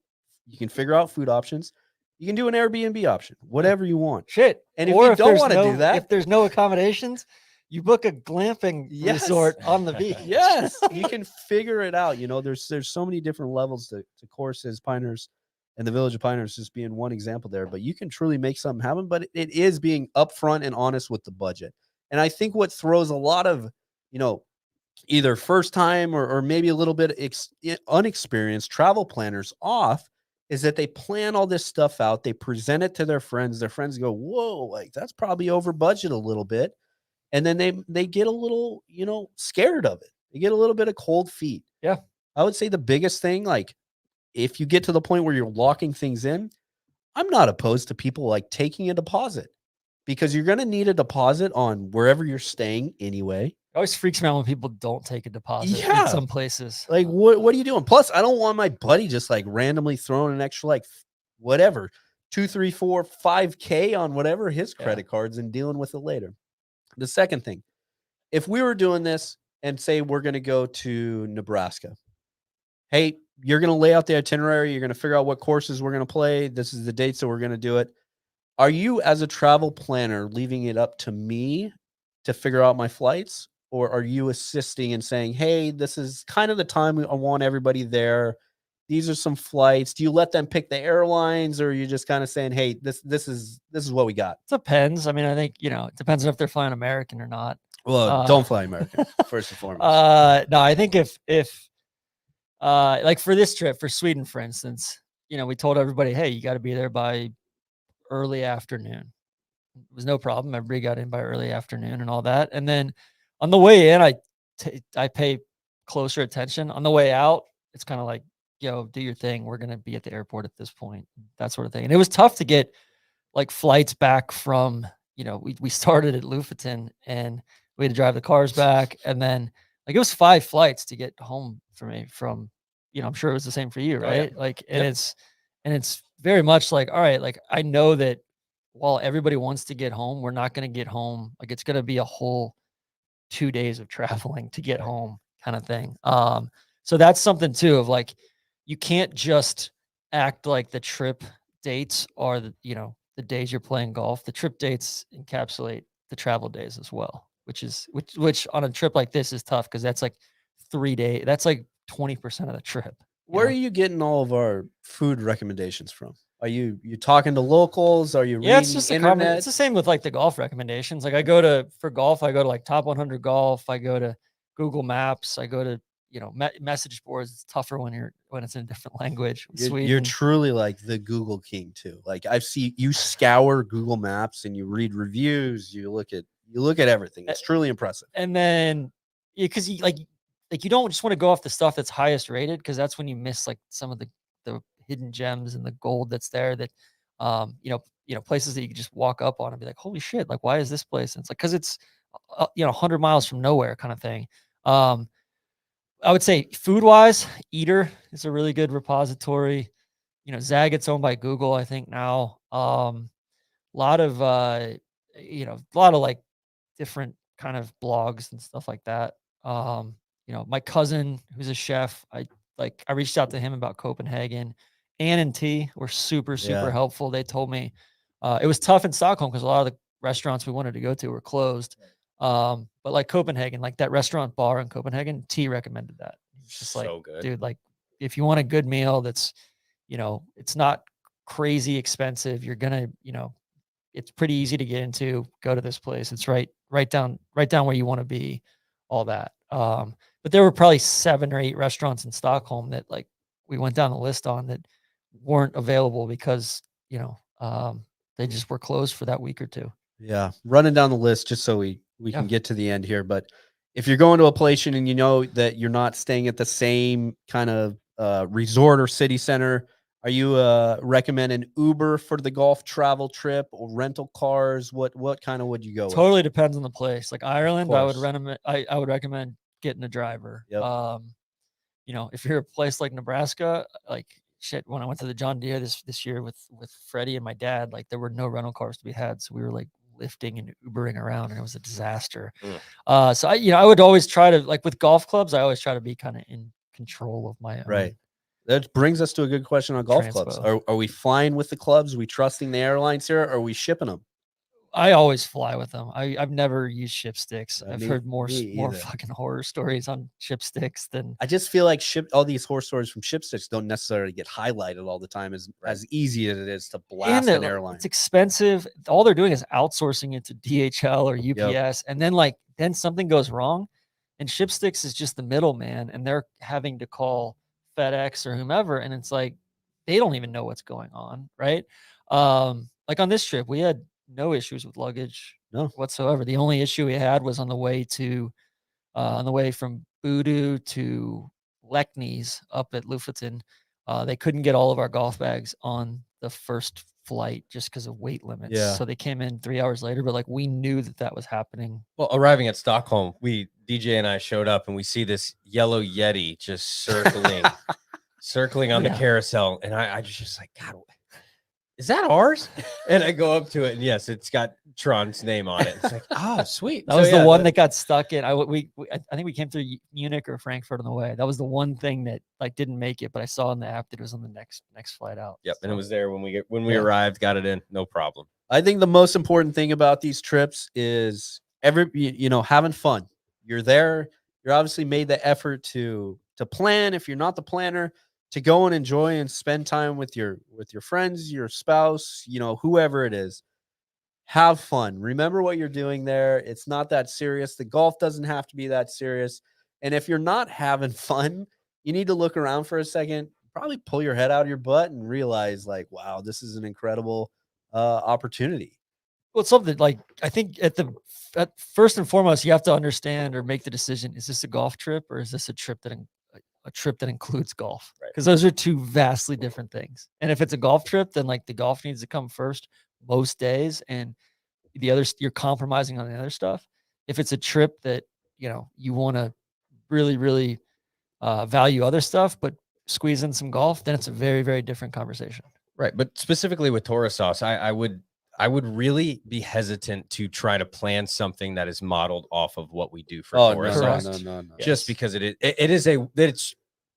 You can figure out food options. You can do an Airbnb option, whatever you want. Shit. And if Or you don't there's want to do if that, there's no accommodations, you book a glamping Yes. resort on the beach. yes, you can figure it out. You know, there's so many different levels to courses. Pinehurst and the Village of Pinehurst just being one example there, but you can truly make something happen. But it is being upfront and honest with the budget. And I think what throws a lot of, you know, either first time or maybe a little bit unexperienced travel planners off is that they plan all this stuff out. They present it to their friends. Their friends go, "Whoa, like that's probably over budget a little bit." And then they get a little, you know, scared of it. They get a little bit of cold feet. Yeah. I would say the biggest thing, like if you get to the point where you're locking things in, I'm not opposed to people like taking a deposit because you're going to need a deposit on wherever you're staying anyway. It always freaks me out when people don't take a deposit Yeah. in some places. Like, what are you doing? Plus, I don't want my buddy just like randomly throwing an extra, like, whatever, 2, 3, 4, 5K on whatever his credit cards and dealing with it later. The second thing, if we were doing this and say we're going to go to Nebraska, hey, you're going to lay out the itinerary. You're going to figure out what courses we're going to play. This is the dates that we're going to do it. Are you, as a travel planner, leaving it up to me to figure out my flights? Or are you assisting and saying, hey, this is kind of the time I want everybody there. These are some flights. Do you let them pick the airlines, or are you just kind of saying, hey, this is what we got? Depends. I mean, I think, you know, it depends on if they're flying American or not. Well, don't fly American, first and foremost. No, I think if like for this trip for Sweden, for instance, you know, we told everybody, hey, you got to be there by early afternoon. It was no problem. Everybody got in by early afternoon and all that. And then on the way in, I pay closer attention. On the way out, it's kind of like, yo, do your thing. We're going to be at the airport at this point, that sort of thing. And it was tough to get like flights back from, you know, we started at Lofoten and we had to drive the cars back. And then like it was 5 flights to get home for me from, you know, I'm sure it was the same for you, right? Like, and it's very much like, all right, like I know that while everybody wants to get home, we're not going to get home. Like it's going to be a whole 2 days of traveling to get home kind of thing. So that's something too of like, you can't just act like the trip dates are the, you know, the days you're playing golf. The trip dates encapsulate the travel days as well, which on a trip like this is tough because that's like 3 days. That's like 20% of the trip. Where are you getting all of our food recommendations from? Are you talking to locals? Are you reading it's just internet? it's the same with like the golf recommendations. Like I go to like Top 100 Golf. I go to Google Maps. I go to, you know, message boards. It's tougher when it's in a different language. You're truly like the Google king too. Like I've seen you scour Google Maps and you read reviews. You look at everything. It's truly impressive. And then because you like you don't just want to go off the stuff that's highest rated because that's when you miss like some of the hidden gems and the gold that's there that, places that you can just walk up on and be like, holy shit, like, why is this place? And it's like, cause it's, 100 miles from nowhere kind of thing. I would say food wise, Eater is a really good repository. Zaggett's owned by Google, I think now. Lot of like different kind of blogs and stuff like that. My cousin who's a chef, I reached out to him about Copenhagen. Ann and T were super Yeah. helpful. They told me it was tough in Stockholm because a lot of the restaurants we wanted to go to were closed. But like Copenhagen, like that restaurant bar in Copenhagen, T recommended that. It's just like, So good. dude, like if you want a good meal that's, it's not crazy expensive, you're gonna, it's pretty easy to get into, go to this place. It's right down where you want to be, all that. But there were probably 7 or 8 restaurants in Stockholm that like we went down the list on that weren't available because, they just were closed for that week or two. Yeah. Running down the list just so we can get to the end here. But if you're going to a place and you know that you're not staying at the same kind of resort or city center, are you recommending Uber for the golf travel trip or rental cars? What kind of would you go with? Totally depends on the place. Like Ireland, I would course. I would recommend getting a driver. Yep. If you're a place like Nebraska, like shit, when I went to the John Deere this year with Freddie and my dad, like there were no rental cars to be had. So we were like lifting and Ubering around and it was a disaster. So I would always try to, like with golf clubs, I always try to be kind of in control of my own. Right. That brings us to a good question on golf clubs. Transpo. Are we flying with the clubs? Are we trusting the airlines here? Or are we shipping them? I always fly with them. I've never used ship sticks. I've heard more me either. fucking horror stories on ship sticks than I just feel like all these horror stories from ship sticks don't necessarily get highlighted all the time as easy as it is to blast an airline. It's expensive. All they're doing is outsourcing it to DHL or UPS. And then something goes wrong and ship sticks is just the middleman and they're having to call FedEx or whomever. And it's like, they don't even know what's going on. Right. Like on this trip, we had no issues with luggage whatsoever. The only issue we had was on the way from Voodoo to Leckney's up at Lofoten. They couldn't get all of our golf bags on the first flight just because of weight limits. Yeah. So they came in 3 hours later, but like we knew that was happening. Well, arriving at Stockholm, DJ and I showed up and we see this yellow Yeti just circling on the carousel. And I just like, God, is that ours? And I go up to it and yes, it's got Tron's name on it. It's like, oh, sweet. That was the one that got stuck in. I think we came through Munich or Frankfurt on the way. That was the one thing that like didn't make it, but I saw in the app that it was on the next flight out. Yep, and it was there when we arrived, got it in, no problem. I think the most important thing about these trips is having fun. You're there. You're obviously made the effort to plan. If you're not the planner, to go and enjoy and spend time with your friends, your spouse, whoever it is. Have fun. Remember what you're doing there. It's not that serious. The golf doesn't have to be that serious. And if you're not having fun, you need to look around for a second, probably pull your head out of your butt and realize like, wow, this is an incredible opportunity. Well, it's something like, I think at first and foremost, you have to understand or make the decision. Is this a golf trip or is this a trip that includes golf? Because those are two vastly different things. And if it's a golf trip, then like the golf needs to come first most days, and the others you're compromising on the other stuff. If it's a trip that you want to really, really value other stuff, but squeeze in some golf, then it's a very, very different conversation. Right, but specifically with Toro Sauce, I would really be hesitant to try to plan something that is modeled off of what we do for Toro Sauce. No. Just because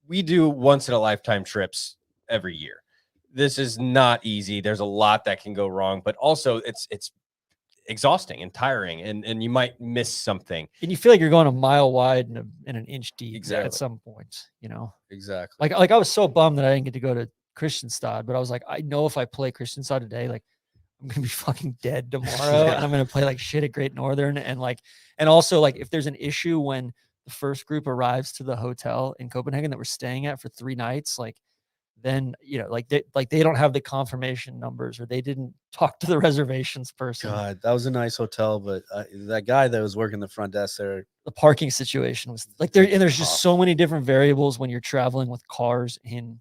we do once in a lifetime trips every year. This is not easy. There's a lot that can go wrong, but also it's exhausting and tiring, and you might miss something. And you feel like you're going a mile wide and an inch deep at some point, Exactly. Like I was so bummed that I didn't get to go to Kristianstad, but I was like, I know if I play Kristianstad today, like I'm gonna be fucking dead tomorrow, and I'm gonna play like shit at Great Northern, and also like if there's an issue when the first group arrives to the hotel in Copenhagen that we're staying at for 3 nights, like then they don't have the confirmation numbers or they didn't talk to the reservations person. God, that was a nice hotel, but that guy that was working the front desk there, the parking situation was like there's just so many different variables when you're traveling with cars in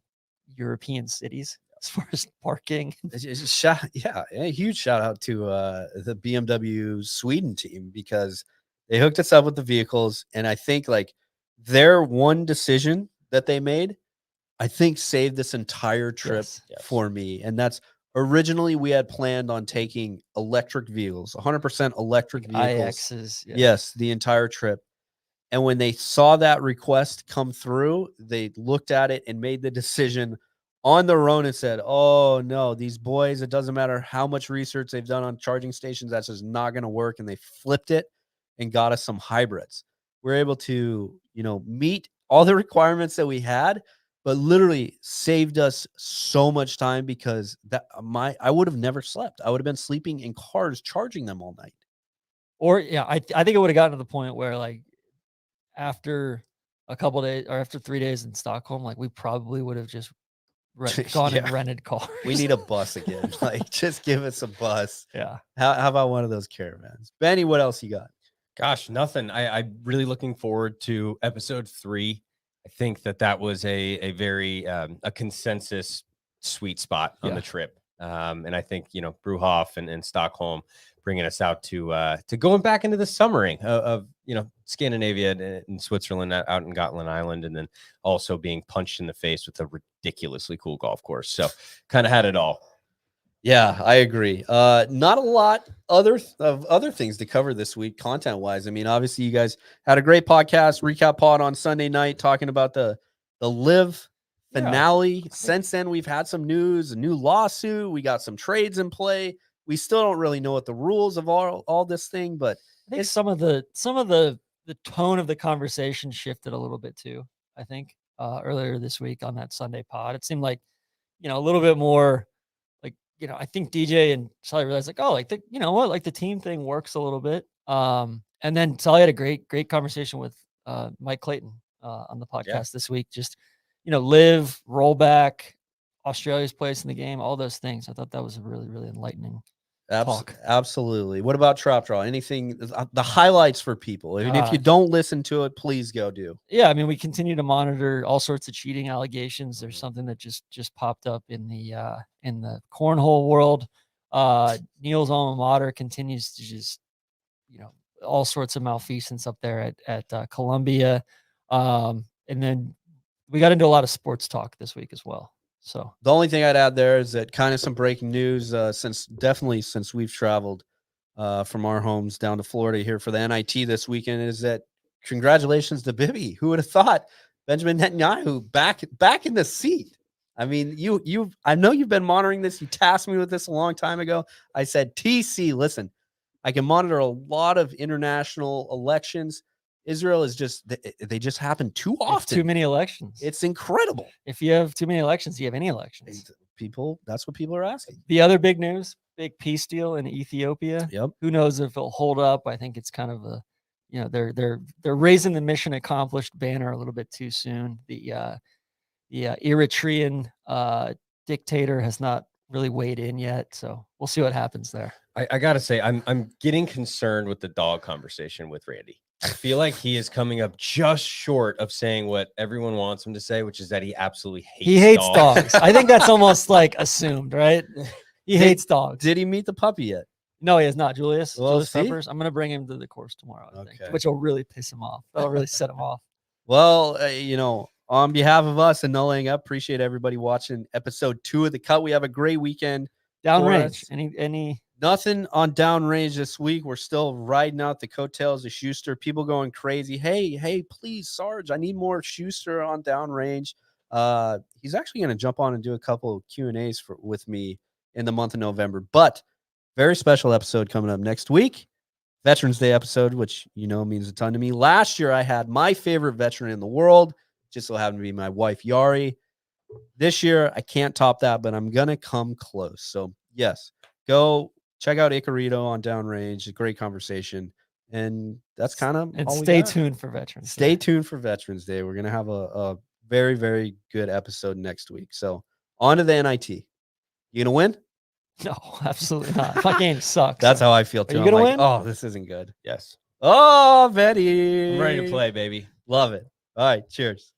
European cities as far as parking. Yeah, a huge shout out to the BMW Sweden team, because they hooked us up with the vehicles, and I think like their one decision that they made, I think saved this entire trip Yes. for me. And that's, originally we had planned on taking electric vehicles, 100% electric vehicles. IXs. Yes, the entire trip. And when they saw that request come through, they looked at it and made the decision on their own and said, oh no, these boys, it doesn't matter how much research they've done on charging stations, that's just not going to work. And they flipped it and got us some hybrids. We're able to, meet all the requirements that we had, but literally saved us so much time, because I would have never slept. I would have been sleeping in cars, charging them all night. Or I think it would have gotten to the point where like after a couple days or after 3 days in Stockholm, like we probably would have just gone and rented cars. We need a bus again. Like, just give us a bus. Yeah. How about one of those caravans? Benny, what else you got? Gosh, nothing. I'm really looking forward to episode 3. I think that was a very a consensus sweet spot on the trip. And I think, Bruhoff and Stockholm bringing us out to going back into the summering of Scandinavia and Switzerland out in Gotland Island, and then also being punched in the face with a ridiculously cool golf course. So kind of had it all. Yeah, I agree. Not a lot other things to cover this week, content wise. I mean, obviously, you guys had a great podcast, recap pod on Sunday night, talking about the live finale. Yeah. Since then, we've had some news, a new lawsuit. We got some trades in play. We still don't really know what the rules of all this thing, but I think some of the tone of the conversation shifted a little bit too. I think earlier this week on that Sunday pod, it seemed like a little bit more. I think DJ and Sully realized like, oh, like the team thing works a little bit. And then Sully had a great conversation with Mike Clayton on the podcast this week. Just, live, roll back, Australia's place in the game, all those things. I thought that was a really, really enlightening talk. Absolutely. What about Trap Draw? Anything, the highlights for people? I mean, if you don't listen to it, please go do. Yeah, I mean, we continue to monitor all sorts of cheating allegations. There's something that just popped up in the cornhole world. Neil's alma mater continues to just, all sorts of malfeasance up there at Columbia. And then we got into a lot of sports talk this week as well. So the only thing I'd add there is that kind of some breaking news since we've traveled from our homes down to Florida here for the NIT this weekend, is that congratulations to Bibi. Who would have thought Benjamin Netanyahu back in the seat? I mean, I know you've been monitoring this. You tasked me with this a long time ago. I said, TC, listen, I can monitor a lot of international elections. Israel is they just happen too often. Too many elections. It's incredible. If you have too many elections, you have any elections. That's what people are asking. The other big news, big peace deal in Ethiopia. Yep. Who knows if it'll hold up? I think it's kind of they're raising the mission accomplished banner a little bit too soon. The Eritrean dictator has not really weighed in yet, so we'll see what happens there. I gotta say, I'm getting concerned with the dog conversation with Randy. I feel like he is coming up just short of saying what everyone wants him to say, which is that he absolutely hates dogs. I think that's almost like assumed, right? He hates dogs. Did he meet the puppy yet? No, he has not. Julius see? Peppers. I'm going to bring him to the course tomorrow, I think, which will really piss him off. That'll really set him off. Well, on behalf of us and Nulling Up, appreciate everybody watching episode 2 of The Cut. We have a great weekend. Downrange. Any Nothing on downrange this week. We're still riding out the coattails of Schuster. People going crazy. Hey, please, Sarge, I need more Schuster on downrange. He's actually going to jump on and do a couple of Q&As with me in the month of November. But very special episode coming up next week. Veterans Day episode, which means a ton to me. Last year, I had my favorite veteran in the world. Just so happened to be my wife, Yari. This year, I can't top that, but I'm going to come close. So, yes, go check out Icarito on Downrange. A great conversation. And that's kind of and all we stay got. tuned for Veterans Day. Stay tuned for Veterans Day. We're going to have a very, very good episode next week. So, on to the NIT. You going to win? No, absolutely not. My game sucks. That's how I feel, too. Are you going to win? Oh, this isn't good. Yes. Oh, Betty. I'm ready to play, baby. Love it. All right. Cheers.